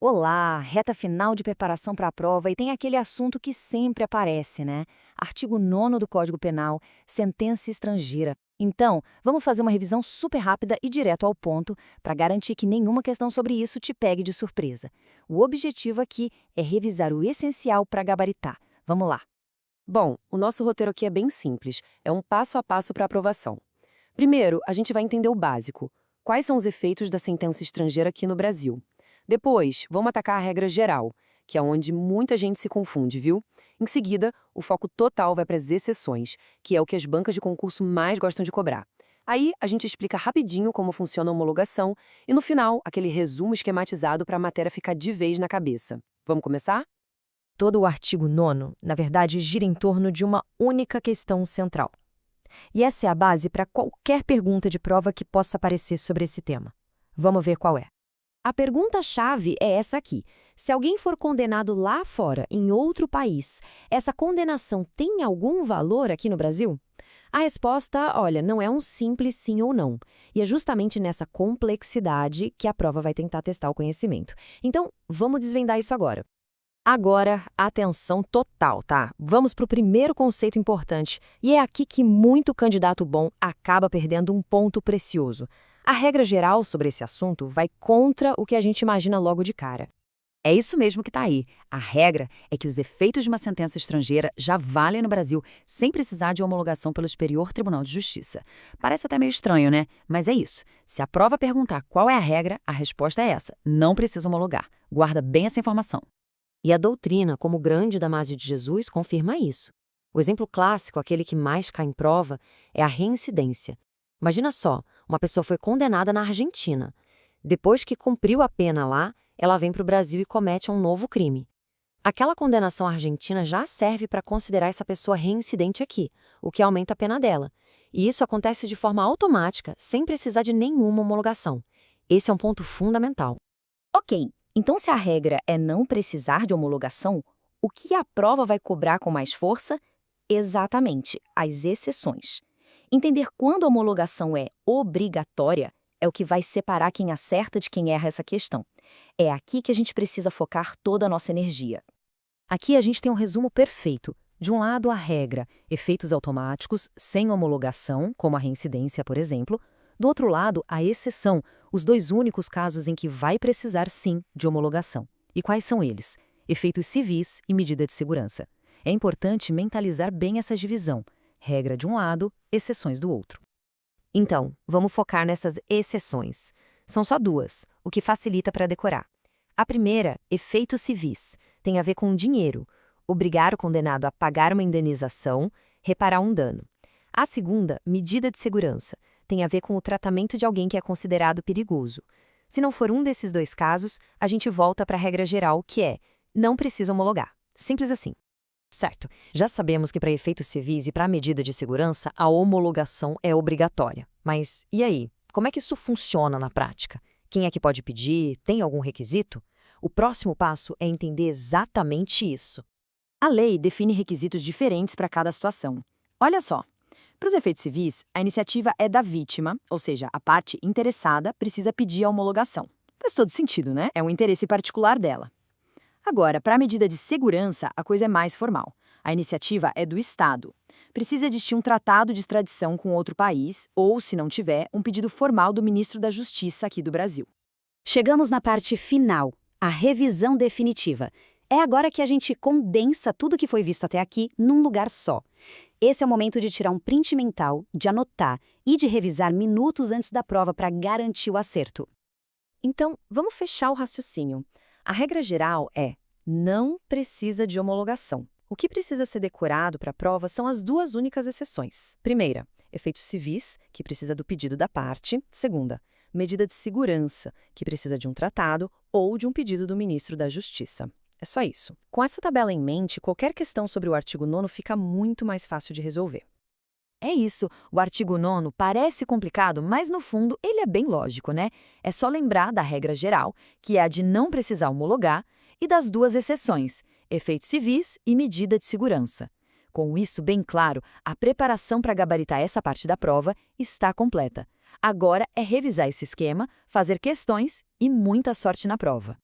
Olá, reta final de preparação para a prova e tem aquele assunto que sempre aparece, né? Artigo 9º do Código Penal, sentença estrangeira. Então, vamos fazer uma revisão super rápida e direto ao ponto para garantir que nenhuma questão sobre isso te pegue de surpresa. O objetivo aqui é revisar o essencial para gabaritar. Vamos lá. Bom, o nosso roteiro aqui é bem simples, é um passo a passo para aprovação. Primeiro, a gente vai entender o básico. Quais são os efeitos da sentença estrangeira aqui no Brasil? Depois, vamos atacar a regra geral, que é onde muita gente se confunde, viu? Em seguida, o foco total vai para as exceções, que é o que as bancas de concurso mais gostam de cobrar. Aí, a gente explica rapidinho como funciona a homologação e, no final, aquele resumo esquematizado para a matéria ficar de vez na cabeça. Vamos começar? Todo o artigo 9º, na verdade, gira em torno de uma única questão central. E essa é a base para qualquer pergunta de prova que possa aparecer sobre esse tema. Vamos ver qual é. A pergunta-chave é essa aqui. Se alguém for condenado lá fora, em outro país, essa condenação tem algum valor aqui no Brasil? A resposta, olha, não é um simples sim ou não. E é justamente nessa complexidade que a prova vai tentar testar o conhecimento. Então, vamos desvendar isso agora. Agora, atenção total, tá? Vamos para o primeiro conceito importante, e é aqui que muito candidato bom acaba perdendo um ponto precioso. A regra geral sobre esse assunto vai contra o que a gente imagina logo de cara. É isso mesmo que está aí. A regra é que os efeitos de uma sentença estrangeira já valem no Brasil sem precisar de homologação pelo Superior Tribunal de Justiça. Parece até meio estranho, né? Mas é isso. Se a prova perguntar qual é a regra, a resposta é essa. Não precisa homologar. Guarda bem essa informação. E a doutrina, como grande Damásio de Jesus, confirma isso. O exemplo clássico, aquele que mais cai em prova, é a reincidência. Imagina só, uma pessoa foi condenada na Argentina. Depois que cumpriu a pena lá, ela vem para o Brasil e comete um novo crime. Aquela condenação argentina já serve para considerar essa pessoa reincidente aqui, o que aumenta a pena dela. E isso acontece de forma automática, sem precisar de nenhuma homologação. Esse é um ponto fundamental. Ok, então se a regra é não precisar de homologação, o que a prova vai cobrar com mais força? Exatamente, as exceções. Entender quando a homologação é obrigatória é o que vai separar quem acerta de quem erra essa questão. É aqui que a gente precisa focar toda a nossa energia. Aqui a gente tem um resumo perfeito. De um lado, a regra, efeitos automáticos, sem homologação, como a reincidência, por exemplo. Do outro lado, a exceção, os dois únicos casos em que vai precisar, sim, de homologação. E quais são eles? Efeitos civis e medida de segurança. É importante mentalizar bem essa divisão. Regra de um lado, exceções do outro. Então, vamos focar nessas exceções. São só duas, o que facilita para decorar. A primeira, efeitos civis, tem a ver com dinheiro, obrigar o condenado a pagar uma indenização, reparar um dano. A segunda, medida de segurança, tem a ver com o tratamento de alguém que é considerado perigoso. Se não for um desses dois casos, a gente volta para a regra geral, que é, não precisa homologar. Simples assim. Certo, já sabemos que para efeitos civis e para a medida de segurança, a homologação é obrigatória. Mas e aí? Como é que isso funciona na prática? Quem é que pode pedir? Tem algum requisito? O próximo passo é entender exatamente isso. A lei define requisitos diferentes para cada situação. Olha só, para os efeitos civis, a iniciativa é da vítima, ou seja, a parte interessada precisa pedir a homologação. Faz todo sentido, né? É um interesse particular dela. Agora, para a medida de segurança, a coisa é mais formal. A iniciativa é do Estado. Precisa existir um tratado de extradição com outro país ou, se não tiver, um pedido formal do ministro da Justiça aqui do Brasil. Chegamos na parte final, a revisão definitiva. É agora que a gente condensa tudo que foi visto até aqui num lugar só. Esse é o momento de tirar um print mental, de anotar e de revisar minutos antes da prova para garantir o acerto. Então, vamos fechar o raciocínio. A regra geral é: não precisa de homologação. O que precisa ser decorado para a prova são as duas únicas exceções. Primeira, efeitos civis, que precisa do pedido da parte. Segunda, medida de segurança, que precisa de um tratado ou de um pedido do ministro da Justiça. É só isso. Com essa tabela em mente, qualquer questão sobre o artigo 9º fica muito mais fácil de resolver. É isso, o artigo 9º parece complicado, mas no fundo ele é bem lógico, né? É só lembrar da regra geral, que é a de não precisar homologar, e das duas exceções, efeitos civis e medida de segurança. Com isso bem claro, a preparação para gabaritar essa parte da prova está completa. Agora é revisar esse esquema, fazer questões e muita sorte na prova.